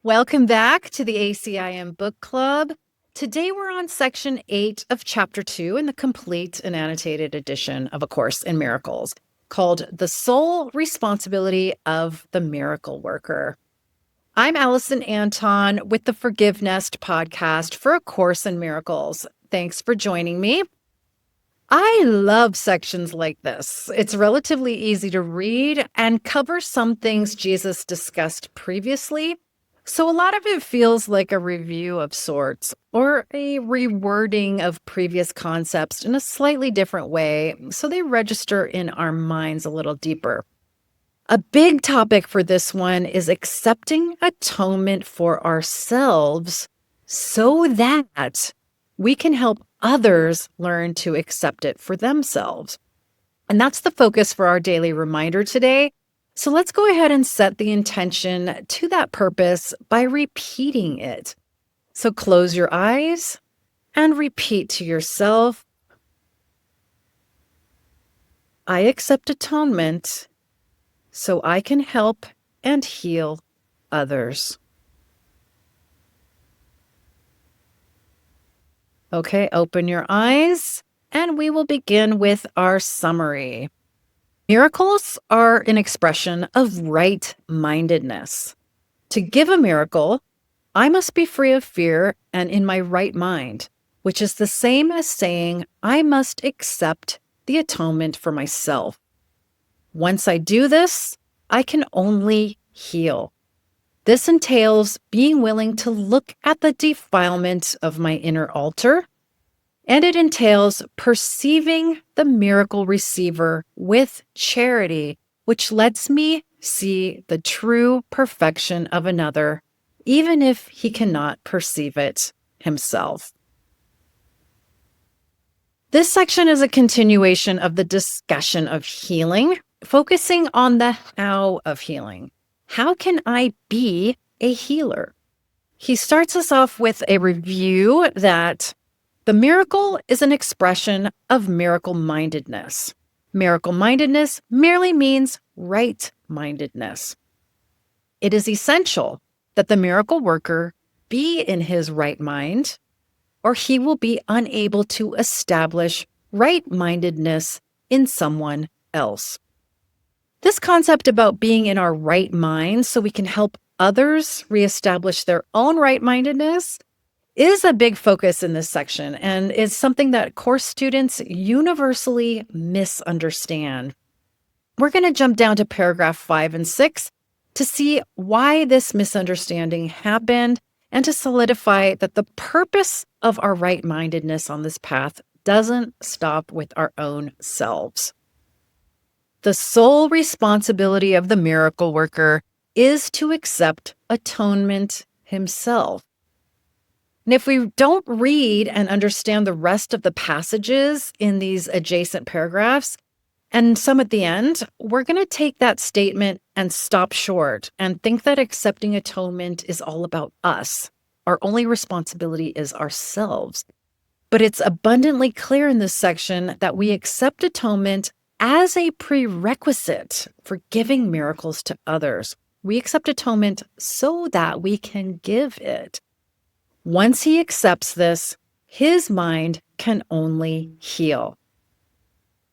Welcome back to the ACIM Book Club. Today we're on section 8 of chapter 2 in the complete and annotated edition of A Course in Miracles, called The Sole Responsibility of the Miracle Worker. I'm Alison Anton with the Forgive Nest podcast for A Course in Miracles. Thanks for joining me. I love sections like this. It's relatively easy to read and covers some things Jesus discussed previously. So a lot of it feels like a review of sorts or a rewording of previous concepts in a slightly different way, so they register in our minds a little deeper. A big topic for this one is accepting atonement for ourselves so that we can help others learn to accept it for themselves. And that's the focus for our daily reminder today. So let's go ahead and set the intention to that purpose by repeating it. So close your eyes and repeat to yourself, I accept atonement so I can help and heal others. Okay, open your eyes and we will begin with our summary. Miracles are an expression of right-mindedness. To give a miracle, I must be free of fear and in my right mind, which is the same as saying I must accept the atonement for myself. Once I do this, I can only heal. This entails being willing to look at the defilement of my inner altar, and it entails perceiving the miracle receiver with charity, which lets me see the true perfection of another, even if he cannot perceive it himself. This section is a continuation of the discussion of healing, focusing on the how of healing. How can I be a healer? He starts us off with a review that the miracle is an expression of miracle-mindedness. Miracle-mindedness merely means right-mindedness. It is essential that the miracle worker be in his right mind, or he will be unable to establish right-mindedness in someone else. This concept about being in our right mind so we can help others reestablish their own right-mindedness is a big focus in this section and is something that course students universally misunderstand. We're going to jump down to paragraph 5 and 6 to see why this misunderstanding happened and to solidify that the purpose of our right-mindedness on this path doesn't stop with our own selves. The sole responsibility of the miracle worker is to accept atonement himself. And if we don't read and understand the rest of the passages in these adjacent paragraphs, and some at the end, we're going to take that statement and stop short and think that accepting atonement is all about us. Our only responsibility is ourselves. But it's abundantly clear in this section that we accept atonement as a prerequisite for giving miracles to others. We accept atonement so that we can give it. Once he accepts this, his mind can only heal.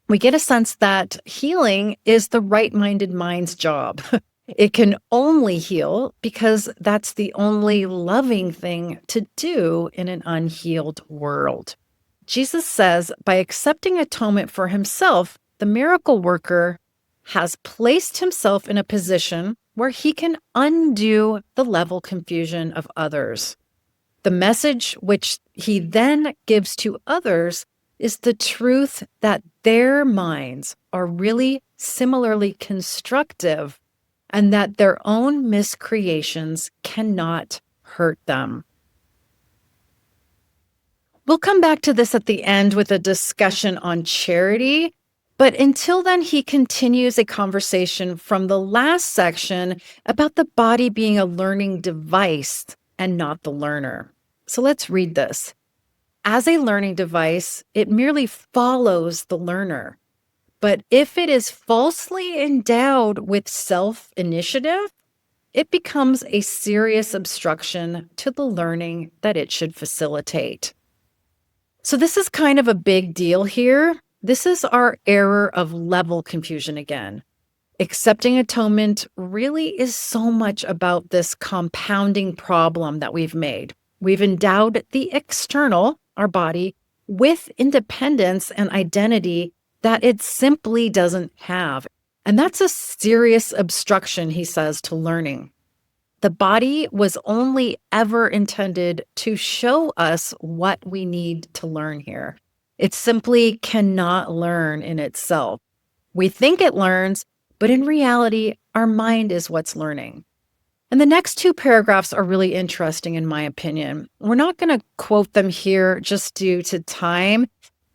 We get a sense that healing is the right-minded mind's job. It can only heal because that's the only loving thing to do in an unhealed world. Jesus says by accepting atonement for himself, the miracle worker has placed himself in a position where he can undo the level confusion of others. The message which he then gives to others is the truth that their minds are really similarly constructive and that their own miscreations cannot hurt them. We'll come back to this at the end with a discussion on charity, but until then, he continues a conversation from the last section about the body being a learning device and not the learner. So let's read this. As a learning device, it merely follows the learner. But if it is falsely endowed with self-initiative, it becomes a serious obstruction to the learning that it should facilitate. So this is kind of a big deal here. This is our error of level confusion again. Accepting atonement really is so much about this compounding problem that we've made. We've endowed the external, our body, with independence and identity that it simply doesn't have. And that's a serious obstruction, he says, to learning. The body was only ever intended to show us what we need to learn here. It simply cannot learn in itself. We think it learns, but in reality, our mind is what's learning. And the next two paragraphs are really interesting, in my opinion. We're not going to quote them here just due to time,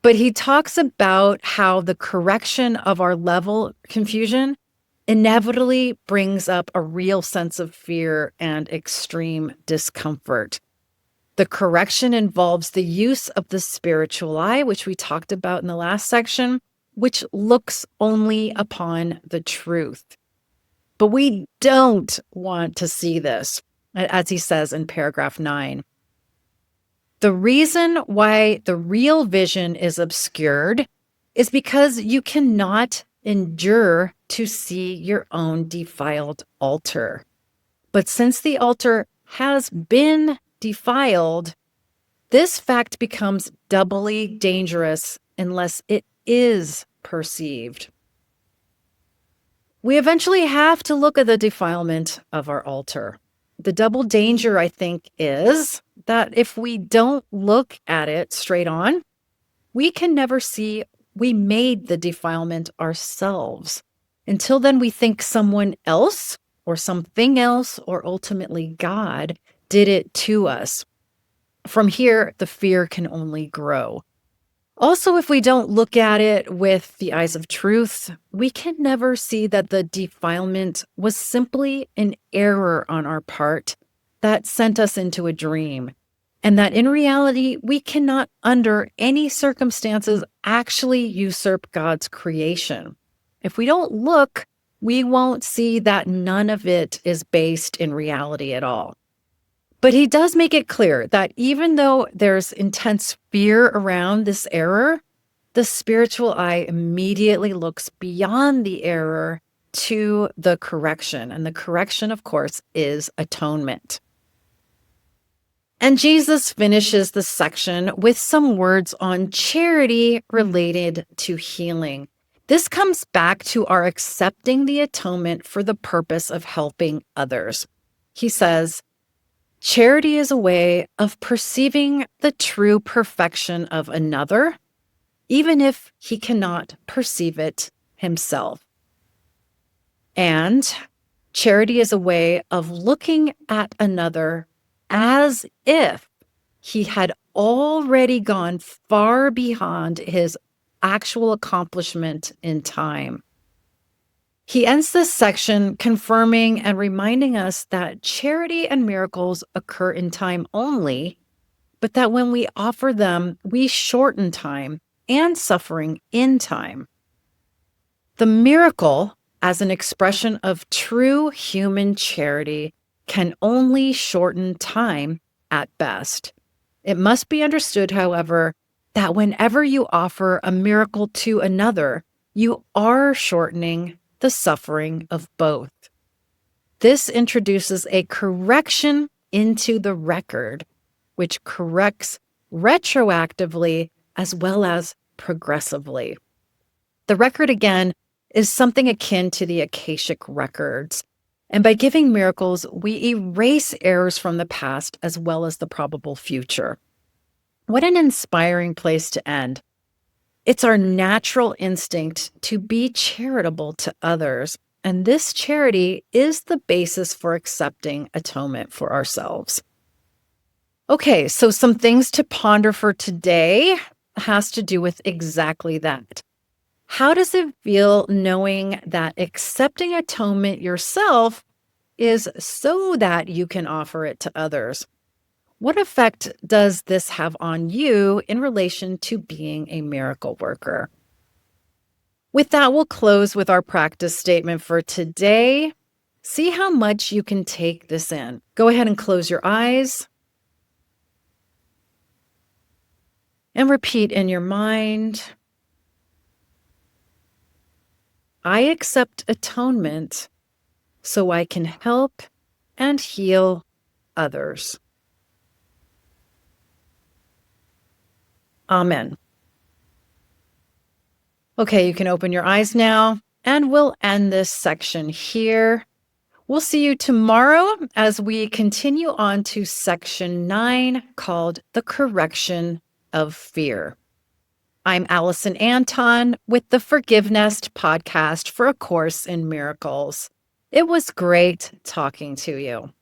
but he talks about how the correction of our level confusion inevitably brings up a real sense of fear and extreme discomfort. The correction involves the use of the spiritual eye, which we talked about in the last section, which looks only upon the truth. But we don't want to see this, as he says in paragraph 9. The reason why the real vision is obscured is because you cannot endure to see your own defiled altar. But since the altar has been defiled, this fact becomes doubly dangerous unless it is perceived. We eventually have to look at the defilement of our altar. The double danger, I think, is that if we don't look at it straight on, we can never see we made the defilement ourselves. Until then, we think someone else or something else or ultimately God did it to us. From here, the fear can only grow. Also, if we don't look at it with the eyes of truth, we can never see that the defilement was simply an error on our part that sent us into a dream, and that in reality, we cannot, under any circumstances, actually usurp God's creation. If we don't look, we won't see that none of it is based in reality at all. But he does make it clear that even though there's intense fear around this error, the spiritual eye immediately looks beyond the error to the correction. And the correction, of course, is atonement. And Jesus finishes the section with some words on charity related to healing. This comes back to our accepting the atonement for the purpose of helping others. He says, charity is a way of perceiving the true perfection of another, even if he cannot perceive it himself. And charity is a way of looking at another as if he had already gone far beyond his actual accomplishment in time. He ends this section confirming and reminding us that charity and miracles occur in time only, but that when we offer them, we shorten time and suffering in time. The miracle, as an expression of true human charity, can only shorten time at best. It must be understood, however, that whenever you offer a miracle to another, you are shortening the suffering of both. This introduces a correction into the record, which corrects retroactively as well as progressively. The record, again, is something akin to the Akashic records. And by giving miracles, we erase errors from the past as well as the probable future. What an inspiring place to end. It's our natural instinct to be charitable to others, and this charity is the basis for accepting atonement for ourselves. Okay, so some things to ponder for today has to do with exactly that. How does it feel knowing that accepting atonement yourself is so that you can offer it to others? What effect does this have on you in relation to being a miracle worker? With that, we'll close with our practice statement for today. See how much you can take this in. Go ahead and close your eyes and repeat in your mind, I accept atonement so I can help and heal others. Amen. Okay, you can open your eyes now, and we'll end this section here. We'll see you tomorrow as we continue on to section 9 called The Correction of Fear. I'm Alison Anton with the Forgiveness podcast for A Course in Miracles. It was great talking to you.